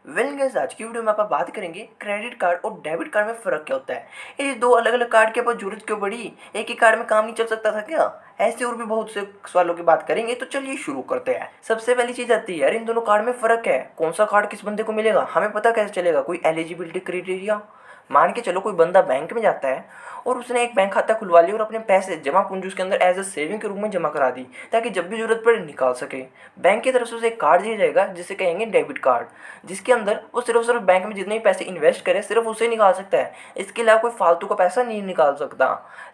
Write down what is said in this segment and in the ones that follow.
Guys, आज की video में आप बात करेंगे क्रेडिट कार्ड और डेबिट कार्ड में फ़र्क क्या होता है। ये दो अलग अलग कार्ड के ऊपर जरूरत क्यों पड़ी, एक ही कार्ड में काम नहीं चल सकता था क्या? ऐसे और भी बहुत से सवालों की बात करेंगे, तो चलिए शुरू करते हैं। सबसे पहली चीज़ आती है यार, इन दोनों कार्ड में फ़र्क है। कौन सा कार्ड किस बंदे को मिलेगा हमें पता कैसे चलेगा? कोई एलिजिबिलिटी क्राइटेरिया? मान के चलो कोई बंदा बैंक में जाता है और उसने एक बैंक खाता खुलवा लिया और अपने पैसे जमा पूंजी उसके अंदर एज अ सेविंग के रूप में जमा करा दी, ताकि जब भी जरूरत पड़े निकाल सके। बैंक की तरफ से उसे एक कार्ड दिया जाएगा जिसे कहेंगे डेबिट कार्ड, जिसके अंदर वो सिर्फ बैंक में जितने भी पैसे इन्वेस्ट करे सिर्फ उसे निकाल सकता है, इसके अलावा कोई फालतू का पैसा नहीं निकाल सकता।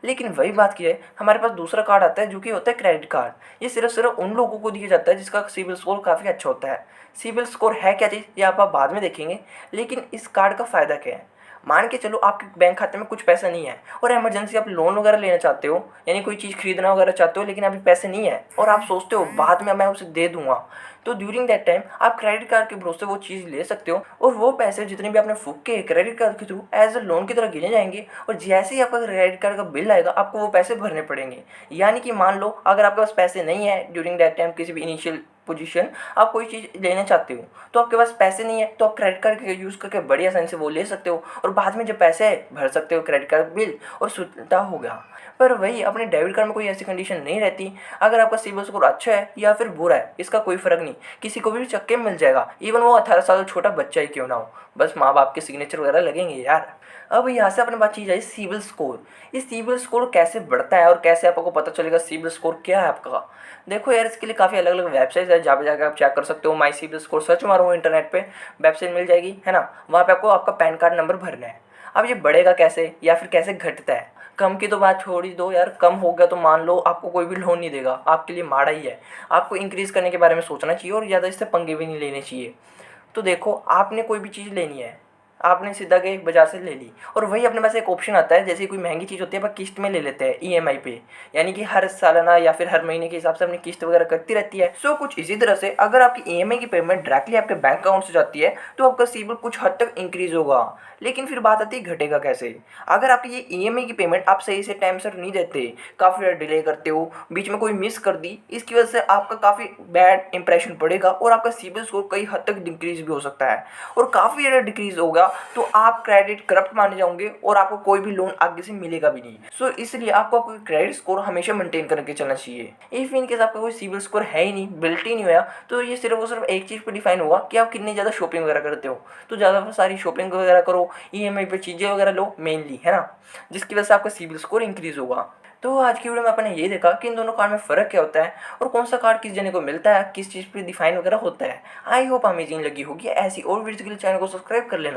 लेकिन वही बात की है, हमारे पास दूसरा कार्ड आता है जो कि होता है क्रेडिट कार्ड। ये सिर्फ उन लोगों को दिया जाता है जिसका सिबिल स्कोर काफ़ी अच्छा होता है। सिबिल स्कोर है क्या चीज़, ये आप बाद में देखेंगे। लेकिन इस कार्ड का फ़ायदा क्या है? मान के चलो आपके बैंक खाते में कुछ पैसा नहीं है और इमरजेंसी आप लोन वगैरह लेना चाहते हो, यानी कोई चीज़ खरीदना वगैरह चाहते हो, लेकिन अभी पैसे नहीं है और आप सोचते हो बाद में मैं उसे दे दूंगा। तो ड्यूरिंग दैट टाइम आप क्रेडिट कार्ड के भरोसे वो चीज़ ले सकते हो और वो पैसे जितने भी आपने फूक के क्रेडिट कार्ड के थ्रू एज अ लोन की तरह गिने जाएंगे, और जैसे ही आपका क्रेडिट कार्ड का बिल आएगा आपको वो पैसे भरने पड़ेंगे। यानी कि मान लो अगर आपके पास पैसे नहीं है ड्यूरिंग दैट टाइम, किसी भी इनिशियल पोजीशन आप कोई चीज़ लेना चाहते हो तो आपके पास पैसे नहीं है, तो आप क्रेडिट कार्ड का यूज़ करके बड़ी आसानी से वो ले सकते हो और बाद में जब पैसे है भर सकते हो क्रेडिट कार्ड बिल, और सुविधा हो गया। पर वही अपने डेबिट कार्ड में कोई ऐसी कंडीशन नहीं रहती। अगर आपका सिबिल स्कोर अच्छा है या फिर बुरा है इसका कोई फ़र्क नहीं, किसी को भी चक्के में मिल जाएगा, इवन वो 18 साल छोटा बच्चा ही क्यों ना हो, बस माँ बाप के सिग्नेचर वगैरह लगेंगे यार। अब यहाँ से अपने बात की जाए सिबिल स्कोर। ये सिबिल स्कोर कैसे बढ़ता है और कैसे आपको पता चलेगा सिबिल स्कोर क्या है आपका? देखो यार, इसके लिए काफ़ी अलग अलग वेबसाइट है जहाँ पे जाकर आप चेक कर सकते हो। माई सिबिल स्कोर सर्च मारो इंटरनेट पे, वेबसाइट मिल जाएगी है ना। वहाँ पे आपको आपका पैन कार्ड नंबर भरना है। अब ये बढ़ेगा कैसे या फिर कैसे घटता है? कम की तो बात छोड़ ही दो यार, कम हो गया तो मान लो आपको कोई भी लोन नहीं देगा, आपके लिए माड़ा ही है। आपको इंक्रीज़ करने के बारे में सोचना चाहिए और ज़्यादा इससे पंगे भी नहीं लेने चाहिए। तो देखो, आपने कोई भी चीज़ लेनी है, आपने सीधा गए बाजार से ले ली, और वही अपने पास एक ऑप्शन आता है, जैसे कोई महंगी चीज़ होती है अपन किस्त में ले लेते हैं ईएमआई पे, यानी कि हर सालाना या फिर हर महीने के हिसाब से अपनी किस्त वगैरह करती रहती है। सो कुछ इसी तरह से अगर आपकी ईएमआई की पेमेंट डायरेक्टली आपके बैंक अकाउंट से जाती है तो आपका सिबिल कुछ हद तक इंक्रीज होगा। लेकिन फिर बात आती है घटेगा कैसे? अगर आपकी ये ईएमआई की पेमेंट आप सही से टाइम से नहीं देते, काफ़ी डिले करते हो, बीच में कोई मिस कर दी, इसकी वजह से आपका काफ़ी बैड इंप्रेशन पड़ेगा और आपका सिबिल स्कोर कई हद तक डिक्रीज भी हो सकता है। और काफ़ी ज़्यादा डिक्रीज होगा तो आप क्रेडिट करप्ट माने जाओगे और आपको कोई भी लोन आगे से मिलेगा भी नहीं। सो इसलिए आपको आपका क्रेडिट स्कोर हमेशा मेंटेन करके चलना चाहिए। इफ इन केस आपका कोई सिबिल स्कोर है ही नहीं, बिल्ट ही नहीं हुआ, तो ये सिर्फ और सिर्फ एक चीज़ पर डिफाइन होगा कि आप कितनी ज़्यादा शॉपिंग वगैरह करते हो। तो ज़्यादा सारी शॉपिंग वगैरह करो, ईएमआई पे चीज़ें वगैरह लो मेनली, है ना, जिसकी वजह से आपका सिबिल स्कोर इंक्रीज होगा। तो आज की वीडियो में आपने ये देखा कि इन दोनों कार्ड में फ़र्क क्या होता है और कौन सा कार्ड किस जने को मिलता है, किस चीज़ पे डिफाइन वगैरह होता है। आई होप अमेजिंग लगी होगी। ऐसी और वीडियो के लिए चैनल को सब्सक्राइब कर लेना।